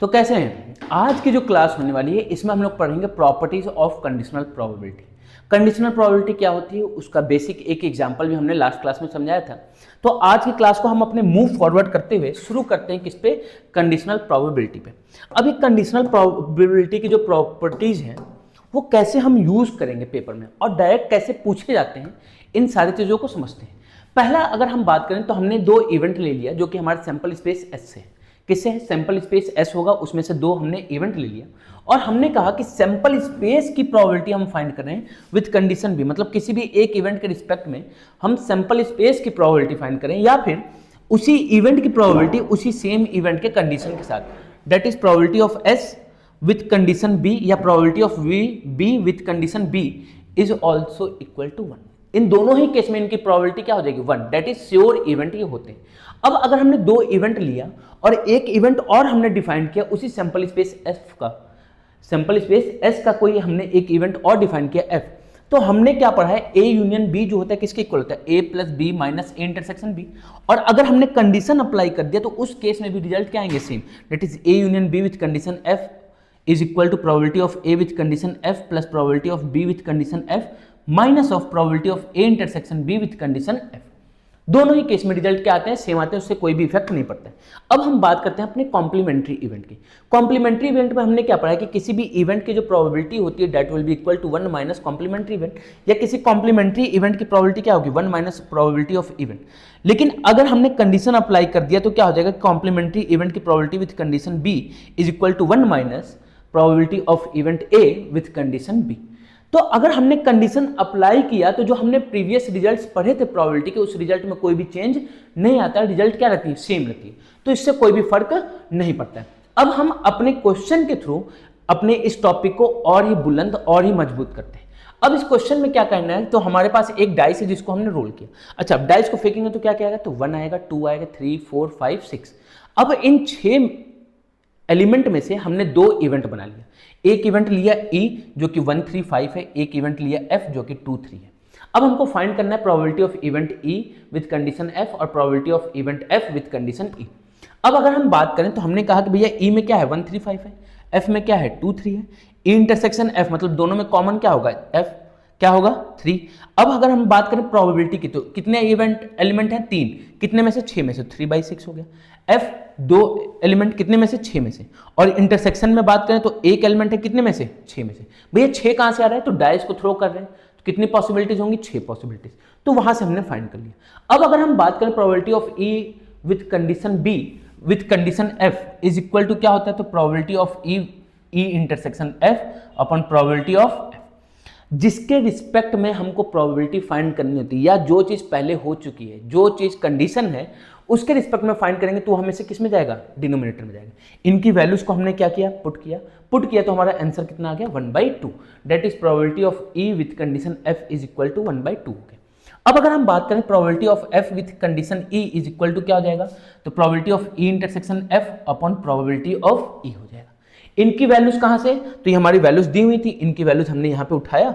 तो कैसे हैं? आज की जो क्लास होने वाली है इसमें हम लोग पढ़ेंगे properties of conditional probability. Conditional probability क्या होती है उसका बेसिक एक एग्जांपल भी हमने लास्ट क्लास में समझाया था। तो आज की क्लास को हम अपने मूव फॉरवर्ड करते हुए शुरू करते हैं किस पे? कंडीशनल प्रोबेबिलिटी पे। अब ये कंडीशनल प्रोबेबिलिटी की जो प्रॉपर्टीज हैं वो कैसे हम यूज करेंगे पेपर में और डायरेक्ट कैसे पूछे जाते हैं, इन सारी चीजों को समझते हैं। पहला अगर हम बात करें तो हमने दो इवेंट ले लिया जो कि हमारे सैंपल स्पेस एस से है। किससे है? सैंपल स्पेस एस होगा, उसमें से दो हमने इवेंट ले लिया और हमने कहा कि सैंपल स्पेस की प्रोबेबिलिटी हम फाइंड कर रहे हैं विद कंडीशन भी, मतलब किसी भी एक इवेंट के रिस्पेक्ट में हम सैंपल स्पेस की प्रोबेबिलिटी फाइंड करें या फिर उसी इवेंट की प्रोबेबिलिटी उसी सेम इवेंट के कंडीशन के साथ, that is probability of S with condition B या probability of B with condition B is also equal to 1। इन दोनों ही केस में इनकी प्रोबेबिलिटी क्या हो जाएगी? 1। दैट इज श्योर इवेंट ये होते हैं। अब अगर हमने दो इवेंट लिया और एक इवेंट और हमने डिफाइन किया उसी सैंपल स्पेस एफ का, सैंपल स्पेस एस का कोई हमने एक इवेंट और डिफाइन किया एफ, तो हमने क्या पढ़ा है? ए यूनियन बी जो होता है किसके इक्वल होता है? A plus B minus A intersection B. और अगर हमने कंडीशन अप्लाई कर दिया तो उस केस में भी रिजल्ट क्या आएंगे? Same. That is A union B with condition F is equal to probability of A with condition F plus probability of B with condition F minus of probability of A intersection B with condition F. दोनों ही case में result क्या आते हैं? Same आते हैं, उससे कोई भी इफेक्ट नहीं पड़ता है। अब हम बात करते हैं अपने कॉम्प्लीमेंट्री इवेंट की। कॉम्प्लीमेंट्री इवेंट में हमने क्या पढ़ा है कि किसी भी इवेंट की जो प्रोबेबिलिटी होती है that will be equal to 1 minus complementary event, या किसी कॉम्प्लीमेंट्री इवेंट की प्रोबेबिलिटी क्या होगी? 1 माइनस प्रोबेबिलिटी ऑफ इवेंट। लेकिन अगर हमने कंडीशन अप्लाई कर दिया तो क्या हो जाएगा? कॉम्प्लीमेंट्री इवेंट की probability with condition B is equal to 1 minus probability of event A with condition B. तो अगर हमने कंडीशन अप्लाई किया तो जो हमने प्रीवियस रिजल्ट्स पढ़े थे प्रोबेबिलिटी के, उस रिजल्ट में कोई भी चेंज नहीं आता, रिजल्ट क्या रहती है? सेम रहती है। तो इससे कोई भी फर्क नहीं पड़ता है। अब हम अपने क्वेश्चन के थ्रू अपने इस टॉपिक को और ही बुलंद और ही मजबूत करते हैं। अब इस क्वेश्चन में क्या करना है? तो हमारे पास एक डाइस है जिसको हमने रोल किया। अच्छा, अब डाइस को फेंकेंगे तो क्या आएगा? तो 1 आएगा, 2 आएगा, 3, 4, 5, 6। अब इन 6 एलिमेंट में से हमने दो इवेंट बना लिया। एक इवेंट लिया E जो कि 1, 3, 5 है, एक इवेंट लिया F जो कि 2, 3 है। अब हमको फाइंड करना है probability of event E with condition F और probability of event F with condition E। अब अगर हम बात करें तो हमने कहा कि भैया E में क्या है? 1, 3, 5 है, F में क्या है? 2, 3 है। E इंटरसेक्शन F मतलब दोनों में कॉमन क्या होगा? F क्या होगा? 3। अब अगर हम बात करें प्रोबेबिलिटी की तो कितने इवेंट एलिमेंट हैं? 3। कितने में से? 6 में से। 3/6 हो गया। F दो एलिमेंट कितने में से? 6 में से। और इंटरसेक्शन में बात करें तो एक एलिमेंट है कितने में से? 6 में से। भैया 6 कहां से आ रहा है? तो डाइस को थ्रो कर रहे हैं तो कितनी पॉसिबिलिटीज होंगी? 6 पॉसिबिलिटीज। तो वहां से हमने फाइंड कर लिया। अब अगर हम बात करें probability of E with condition B with condition F is equal to क्या होता है? तो probability of E intersection F upon probability of F, जिसके रिस्पेक्ट में हमको प्रोबेबिलिटी फाइंड करनी होती है या जो चीज पहले हो चुकी है, जो चीज कंडीशन है उसके रिस्पेक्ट में फाइंड करेंगे तो हमें से किस में जाएगा? डिनोमिनेटर में जाएगा। इनकी वैल्यूज को हमने क्या किया? पुट किया तो हमारा आंसर कितना आ गया? 1/2। That is probability of E with condition F is equal to 1/2 हो गया। अब अगर हम बात करें probability of F with condition E is equal to क्या हो जाएगा? तो probability of E intersection F upon probability of E हो जाएगा। इनकी वैल्यूज कहां से? तो ये हमारी वैल्यूज दी हुई थी, इनकी वैल्यूज हमने यहां पे उठाया,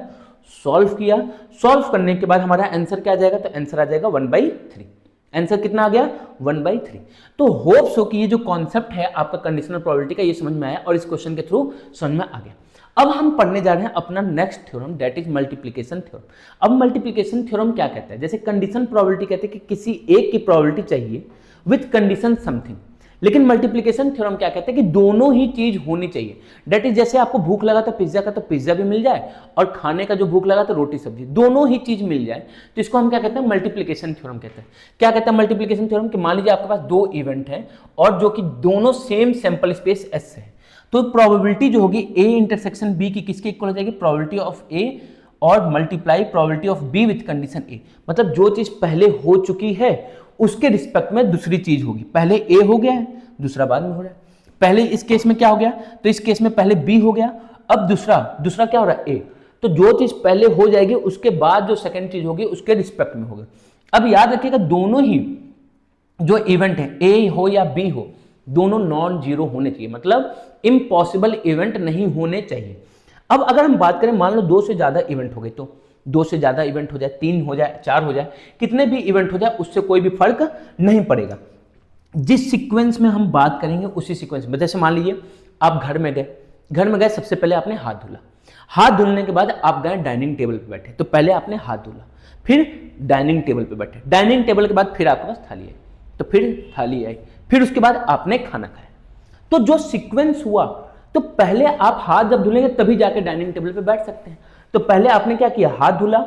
सॉल्व किया। सॉल्व करने के बाद हमारा आंसर क्या आ जाएगा? तो आंसर आ जाएगा 1/3। आंसर कितना आ गया? 1/3। तो होप सो कि ये जो कॉन्सेप्ट है आपका कंडीशनल प्रोबेबिलिटी का ये समझ में आया और इस क्वेश्चन के थ्रू समझ में आ गया। अब हम पढ़ने जा रहे हैं अपना next theorem that is multiplication theorem. अब मल्टीप्लिकेशन थ्योरम क्या कहता है? जैसे कंडीशन प्रोबेबिलिटी कहते हैं कि किसी एक की प्रोबेबिलिटी चाहिए विथ कंडीशन समथिंग, लेकिन मल्टीप्लिकेशन थ्योरम क्या कहते हैं कि दोनों ही चीज होनी चाहिए। दैट इज जैसे आपको भूख लगा था पिज्जा का तो पिज्जा भी मिल जाए और खाने का जो भूख लगा तो रोटी सब्जी, दोनों ही चीज मिल जाए, तो इसको हम क्या कहते हैं? मल्टीप्लिकेशन थ्योरम कहते हैं। क्या कहते हैं मल्टीप्लिकेशन थ्योरम? कि मान लीजिए आपके पास दो इवेंट है और जो कि दोनों सेम सैंपल स्पेस एस है, तो प्रोबेबिलिटी जो होगी ए इंटरसेक्शन बी की किसके इक्वल हो जाएगी? प्रोबेबिलिटी ऑफ ए और multiply probability of B with condition A. मतलब जो चीज पहले हो चुकी है उसके रिस्पेक्ट में दूसरी चीज होगी। पहले ए हो गया है, दूसरा बाद में हो रहा है। पहले इस केस में क्या हो गया? तो इस केस में पहले बी हो गया, अब दूसरा क्या हो रहा है? ए। तो जो चीज पहले हो जाएगी उसके बाद जो सेकंड चीज होगी उसके रिस्पेक्ट में होगी। अब याद रखिएगा दोनों ही जो इवेंट है ए हो या बी हो, दोनों नॉन जीरो होने चाहिए, मतलब इम्पॉसिबल इवेंट नहीं होने चाहिए। अब अगर हम बात करें मान लो 2 से ज्यादा इवेंट हो गए, तो 2 से ज्यादा इवेंट हो जाए, 3 हो जाए, 4 हो जाए, कितने भी इवेंट हो जाए उससे कोई भी फर्क नहीं पड़ेगा। जिस सीक्वेंस में हम बात करेंगे उसी सीक्वेंस में, जैसे मान लीजिए आप घर में गए, सबसे पहले आपने हाथ धुला, हाथ धुलने के बाद आप गए डाइनिंग टेबल पे बैठे, तो पहले आपने हाथ धुला, फिर डाइनिंग टेबल पे बैठे, डाइनिंग टेबल के बाद फिर आपके पास थाली आई, तो फिर थाली आई, फिर उसके बाद आपने खाना खाया। तो जो सीक्वेंस हुआ, तो पहले आप हाथ जब धुलेंगे तभी जाके डाइनिंग टेबल पे बैठ सकते हैं। तो पहले आपने क्या किया, हाथ धुला,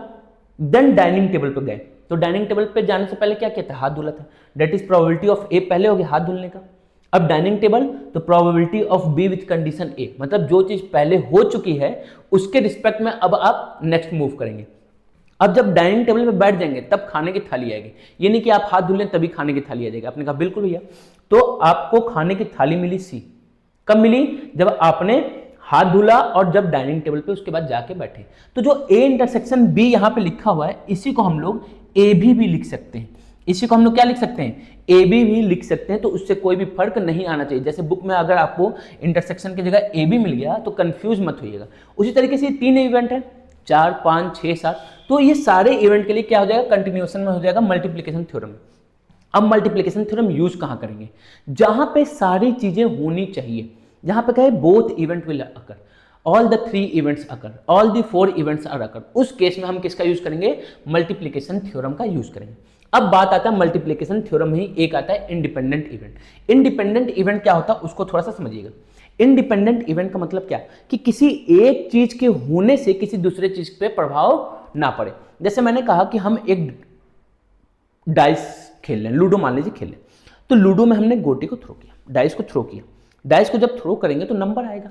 देन डाइनिंग टेबल पे गए, तो डाइनिंग टेबल पे जाने से पहले क्या किया था, हाथ धुला था, that is probability of A पहले हो गया हाथ धुलने का। अब डाइनिंग टेबल, तो probability of B with condition A, मतलब जो चीज पहले हो चुकी है उसके रिस्पेक्ट में अब आप नेक्स्ट मूव करेंगे। अब जब डाइनिंग टेबल पे बैठ जाएंगे तब खाने की थाली आएगी, ये नहीं कि आप हाथ धुल लें तभी खाने की थाली आ जाएगी। आपने कहा बिल्कुल भैया, तो आपको खाने की थाली मिली सी, कब मिली, जब आपने हाथ धुला और जब डाइनिंग टेबल पे उसके बाद जाके बैठे। तो जो ए इंटरसेक्शन बी यहाँ पे लिखा हुआ है, इसी को हम लोग ए भी लिख सकते हैं, इसी को हम लोग क्या लिख सकते हैं, ए भी लिख सकते हैं। तो उससे कोई भी फर्क नहीं आना चाहिए। जैसे बुक में अगर आपको इंटरसेक्शन की जगह ए भी मिल गया तो कंफ्यूज मत होइएगा। उसी तरीके से 3 इवेंट है, 4, 5, 6, 7, तो ये सारे इवेंट के लिए क्या हो जाएगा, कंटिन्यूएशन में हो जाएगा मल्टीप्लिकेशन थ्योरम। अब मल्टीप्लिकेशन थ्योरम यूज कहां करेंगे, जहां पे सारी चीजें होनी चाहिए, जहां पे कहे both event will occur, all the 3 events occur, all the 4 events are occur, उस केस में हम किसका यूज करेंगे, मल्टीप्लिकेशन थ्योरम का यूज करेंगे। अब बात आता है मल्टीप्लिकेशन थ्योरम में ही एक आता है इंडिपेंडेंट इवेंट। इंडिपेंडेंट इवेंट क्या होता है उसको थोड़ा सा समझिएगा। इंडिपेंडेंट इवेंट का मतलब क्या, कि किसी एक चीज के होने से किसी दूसरे चीज पे प्रभाव ना पड़े। जैसे मैंने कहा कि हम एक डाइस खेल लें, लूडो मान लीजिए खेल लें, तो लूडो में हमने गोटी को थ्रो किया, डाइस को थ्रो किया, डाइस को जब थ्रो करेंगे तो नंबर आएगा,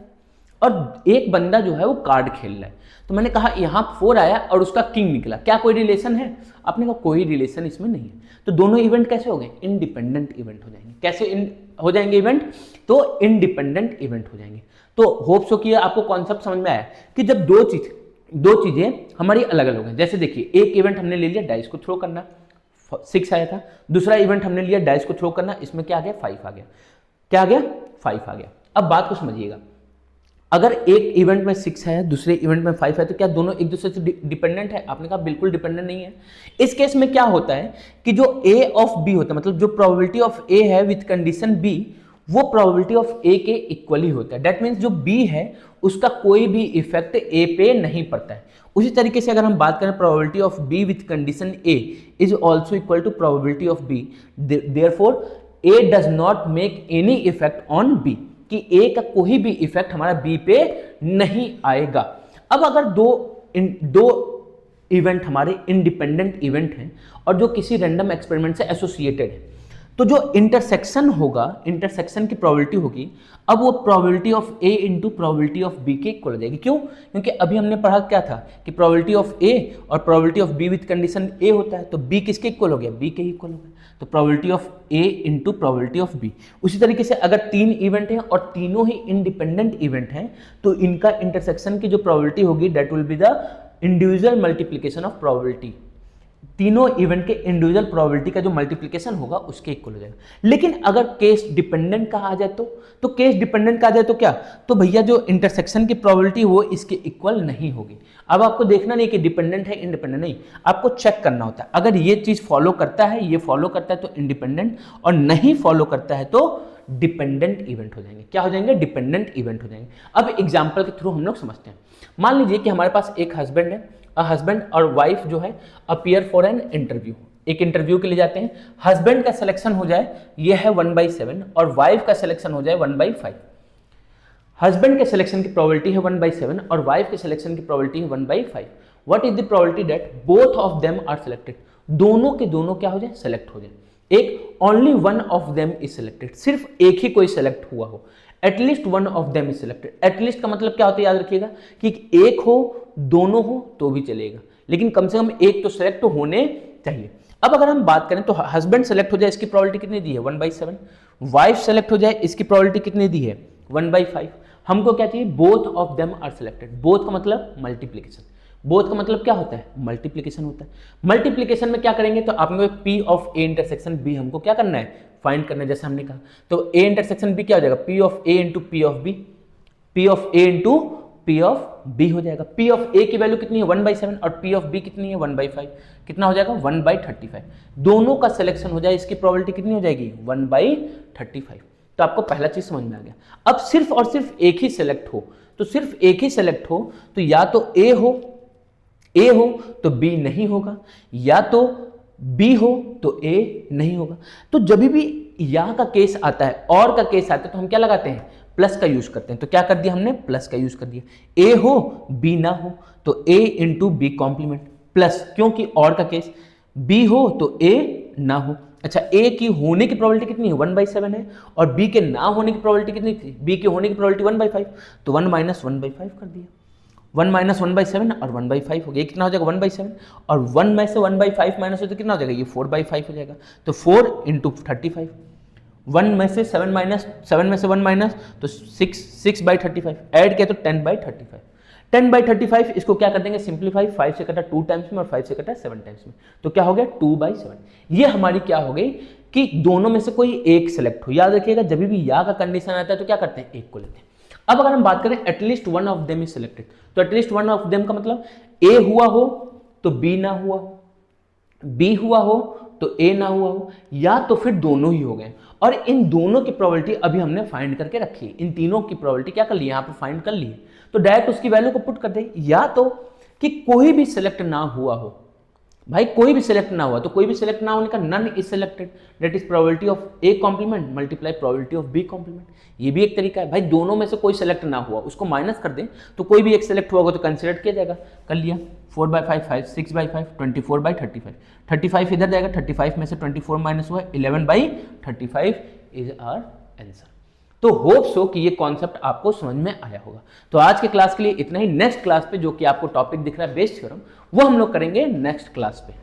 और एक बंदा जो है वो कार्ड खेल रहा है, तो मैंने कहा यहाँ 4 आया और उसका किंग निकला, क्या कोई रिलेशन है, आपने कहा कोई रिलेशन इसमें नहीं है। तो दोनों इवेंट कैसे हो गए, इंडिपेंडेंट इवेंट हो जाएंगे। कैसे हो जाएंगे इवेंट, तो इंडिपेंडेंट इवेंट हो जाएंगे। तो होप सो कि आपको कॉन्सेप्ट समझ में आया कि जब दो चीजें हमारी अलग अलग हो गई। जैसे देखिए, एक इवेंट हमने ले लिया डाइस को थ्रो करना, 6 आया था, दूसरा इवेंट हमने लिया डाइस को थ्रो करना, इसमें क्या आ गया, 5 आ गया, क्या आ गया, 5 आ गया। अब बात को समझिएगा, अगर एक इवेंट में 6 है, दूसरे इवेंट में 5 है, तो क्या दोनों एक दूसरे से डिपेंडेंट है, आपने कहा बिल्कुल डिपेंडेंट नहीं है। इस केस में क्या होता है कि जो ए ऑफ बी होता है, मतलब जो प्रोबेबिलिटी ऑफ ए है विथ कंडीशन बी, वो प्रोबेबिलिटी ऑफ ए के इक्वली होता है। दैट मीन्स जो बी है उसका कोई भी इफेक्ट ए पे नहीं पड़ता है। उसी तरीके से अगर हम बात करें probability of B with condition A is also equal to probability of B, therefore A does not make any effect on B, कि ए का कोई भी इफेक्ट हमारा बी पे नहीं आएगा। अब अगर दो इवेंट हमारे इंडिपेंडेंट इवेंट हैं और जो किसी रैंडम एक्सपेरिमेंट से एसोसिएटेड है, तो जो इंटरसेक्शन होगा, इंटरसेक्शन की प्रोबेबिलिटी होगी, अब वो probability of A into probability of B के इक्वल हो जाएगी। क्यों, क्योंकि अभी हमने पढ़ा क्या था कि प्रोबेबिलिटी ऑफ ए और probability of B with condition A होता है, तो बी किसके इक्वल हो गया, बी के इक्वल हो गया, तो probability of A into probability of B. उसी तरीके से अगर 3 इवेंट हैं और तीनों ही इंडिपेंडेंट इवेंट हैं, तो इनका इंटरसेक्शन की जो प्रोबेबिलिटी होगी that will be the individual multiplication of probability. तीनों इवेंट के इंडिविजुअल प्रोबेबिलिटी का जो मल्टीप्लिकेशन होगा उसके इक्वल हो जाएगा। लेकिन अगर केस डिपेंडेंट का आ जाए तो केस डिपेंडेंट का आ जाए तो क्या, तो भैया जो इंटरसेक्शन की प्रोबेबिलिटी वो इसके इक्वल नहीं होगी। अब आपको देखना नहीं कि डिपेंडेंट है इंडिपेंडेंट, नहीं, आपको चेक करना होता है। अगर ये चीज फॉलो करता है, ये फॉलो करता है तो इंडिपेंडेंट, और नहीं फॉलो करता है तो डिपेंडेंट इवेंट हो जाएंगे। क्या हो जाएंगे, डिपेंडेंट इवेंट हो जाएंगे। अब एग्जाम्पल के थ्रू हम लोग समझते हैं। मान लीजिए कि हमारे पास एक हस्बैंड है, हस्बैंड और वाइफ जो है अपीयर फॉर एन इंटरव्यू, एक इंटरव्यू के लिए जाते हैं। हस्बैंड का सिलेक्शन हो जाए, ये है 1/7, और वाइफ का सिलेक्शन हो जाए 1/5। हस्बैंड के सिलेक्शन की प्रोबेबिलिटी है 1/7 और वाइफ के सिलेक्शन की प्रोबेबिलिटी है 1/5। What is the probability that both of them are selected, दोनों के दोनों क्या हो जाए, सेलेक्ट हो जाए। एक only one of them is selected, सिर्फ एक ही कोई सिलेक्ट हुआ हो, at least one of them is selected. At least का मतलब क्या होता है, याद रखिएगा कि एक हो, दोनों हो तो भी चलेगा, लेकिन कम से कम एक तो सिलेक्ट होने चाहिए। अब अगर हम बात करें तो हस्बैंड सेलेक्ट हो जाए, इसकी प्रोबेबिलिटी कितनी दी है, 1/7। वाइफ सेलेक्ट हो जाए, इसकी प्रोबेबिलिटी कितनी दी है, 1/5। हमको क्या चाहिए, both of them are selected. Both का मतलब मल्टीप्लीकेशन, बोथ का मतलब क्या होता है, मल्टीप्लीकेशन होता है। मल्टीप्लीकेशन में क्या करेंगे, तो आपको P of A intersection B हमको क्या करना है, फाइंड करना है। जैसे हमने कहा, तो ए इंटरसेक्शन बी क्या हो जाएगा, P of A into P of B, P of A into P of B हो जाएगा। P ऑफ A की वैल्यू कितनी है 1/7 और P ऑफ B कितनी है 1/5, कितना हो जाएगा 1/35। दोनों का सिलेक्शन हो जाए, इसकी प्रोबेबिलिटी कितनी हो जाएगी 1/35। तो आपको पहला चीज समझ में आ गया। अब सिर्फ और सिर्फ एक ही सिलेक्ट हो, तो सिर्फ एक ही सिलेक्ट हो तो या तो A हो तो B नहीं होगा, या तो B हो तो A नहीं होगा। तो जब भी या का केस आता है, और का केस आता है, तो हम क्या लगाते हैं प्लस का यूज करते हैं। तो क्या कर दिया हमने प्लस का यूज कर दिया। A हो B ना हो तो A into B complement plus, क्योंकि और का केस B हो तो A ना हो। अच्छा, A की होने की प्रोबेबिलिटी कितनी है 1/7 है, और B के ना होने की प्रोबेबिलिटी कितनी थी, B के होने की प्रोबेबिलिटी 1/5, तो 1 - 1/5 कर दिया। 1 - 1/7 और 1/5 हो गया, कितना हो जाएगा 1/7, और 1 में से 1/5 माइनस हो तो कितना हो जाएगा ये 4/5 हो जाएगा। तो 4 इंटू 35, 1 में से 7 में से 1 माइनस तो 6/35, ऐड किया तो 10/35। 10/35 इसको क्या कर देंगे सिंप्लीफाई, 5 से कटा 2 टाइम्स में और 5 से कटा 7 टाइम्स में, तो क्या हो गया 2/7। ये हमारी क्या हो गई कि दोनों में से कोई एक सिलेक्ट हो। याद रखिएगा जब भी या का कंडीशन आता है तो क्या करते हैं एक को लेते हैं। अब अगर हम बात करें at least one of them is selected, तो एटलीस्ट वन ऑफ देम का मतलब ए हुआ हो तो बी ना हुआ हो, बी हुआ हो तो ए ना हुआ हो, या तो फिर दोनों ही हो गए। और इन दोनों की प्रोबेबिलिटी अभी हमने फाइंड करके रखी है, इन तीनों की प्रोबेबिलिटी क्या कर ली यहाँ पे फाइंड कर ली है। तो डायरेक्ट उसकी वैल्यू को पुट कर दे, या तो कि कोई भी सिलेक्ट ना हुआ हो, भाई कोई भी सिलेक्ट ना हुआ, तो कोई भी सिलेक्ट ना होने का none is selected, that is probability of A complement multiply probability of B complement. ये भी एक तरीका है। भाई दोनों में से कोई सिलेक्ट ना हुआ, उसको माइनस कर दें तो कोई भी एक सिलेक्ट हुआ होगा तो कंसिडर किया जाएगा। कर लिया 4/5 5, 6/5 24/35, 35 इधर जाएगा, 35 में से 24 माइनस हुआ 11/35 इज आवर आंसर। तो होप सो कि ये कॉन्सेप्ट आपको समझ में आया होगा। तो आज के क्लास के लिए इतना ही। नेक्स्ट क्लास पे जो कि आपको टॉपिक दिख रहा है बेस थ्योरम, वो हम लोग करेंगे नेक्स्ट क्लास पे।